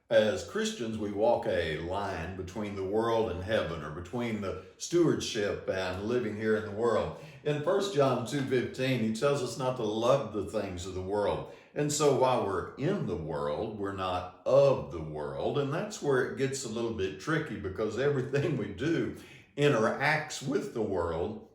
As Christians, we walk a line between the world and heaven, or between the stewardship and living here in the world. In 1 John 2:15, he tells us not to love the things of the world. And so while we're in the world, we're not of the world. And that's where it gets a little bit tricky, because everything we do interacts with the world,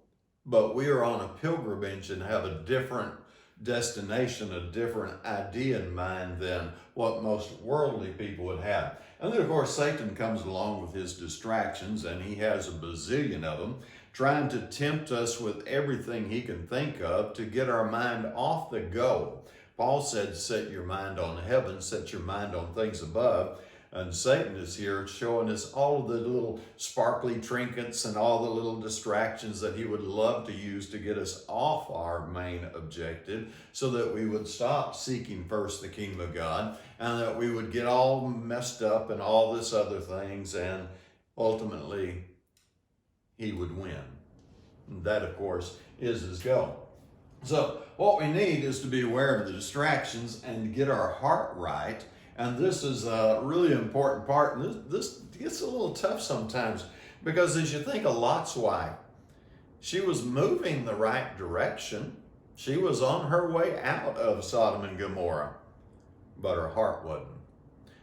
but we are on a pilgrimage and have a different destination, a different idea in mind than what most worldly people would have. And then, of course, Satan comes along with his distractions, and he has a bazillion of them, trying to tempt us with everything he can think of to get our mind off the goal. Paul said, set your mind on heaven, set your mind on things above. And Satan is here showing us all of the little sparkly trinkets and all the little distractions that he would love to use to get us off our main objective, so that we would stop seeking first the kingdom of God, and that we would get all messed up and all this other things, and ultimately he would win. And that, of course, is his goal. So what we need is to be aware of the distractions and get our heart right. And this is a really important part. And this gets a little tough sometimes, because as you think of Lot's wife, she was moving the right direction. She was on her way out of Sodom and Gomorrah, but her heart wasn't.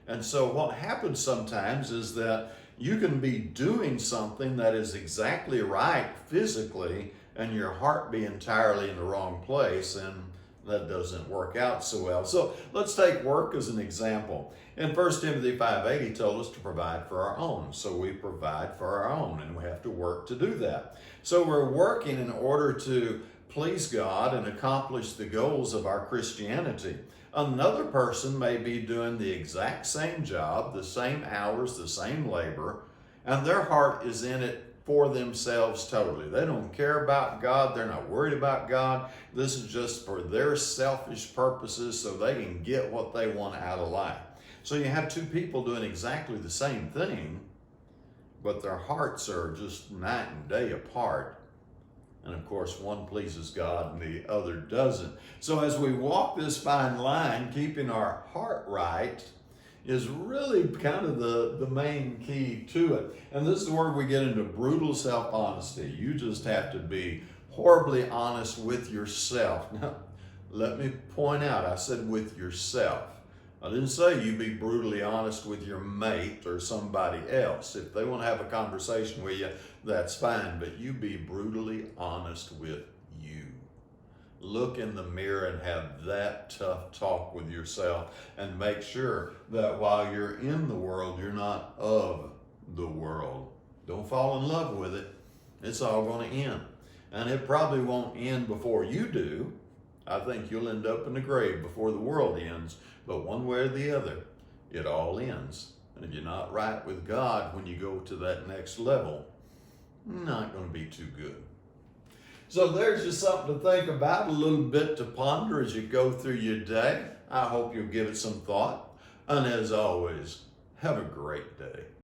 And so what happens sometimes is that you can be doing something that is exactly right physically, and your heart be entirely in the wrong place, and that doesn't work out so well. So let's take work as an example. In 1 Timothy 5:8, he told us to provide for our own. So we provide for our own, and we have to work to do that. So we're working in order to please God and accomplish the goals of our Christianity. Another person may be doing the exact same job, the same hours, the same labor, and their heart is in it for themselves totally. They don't care about God. They're not worried about God. This is just for their selfish purposes, so they can get what they want out of life. So you have two people doing exactly the same thing, but their hearts are just night and day apart. And of course, one pleases God and the other doesn't. So as we walk this fine line, keeping our heart right is really kind of the main key to it. And this is where we get into brutal self-honesty. You just have to be horribly honest with yourself. Now, let me point out, I said with yourself. I didn't say you be brutally honest with your mate or somebody else. If they want to have a conversation with you, that's fine, but you be brutally honest with you. Look in the mirror and have that tough talk with yourself, and make sure that while you're in the world, you're not of the world. Don't fall in love with it. It's all going to end. And it probably won't end before you do. I think you'll end up in the grave before the world ends. But one way or the other, it all ends. And if you're not right with God when you go to that next level, not going to be too good. So there's just something to think about, a little bit to ponder as you go through your day. I hope you'll give it some thought. And as always, have a great day.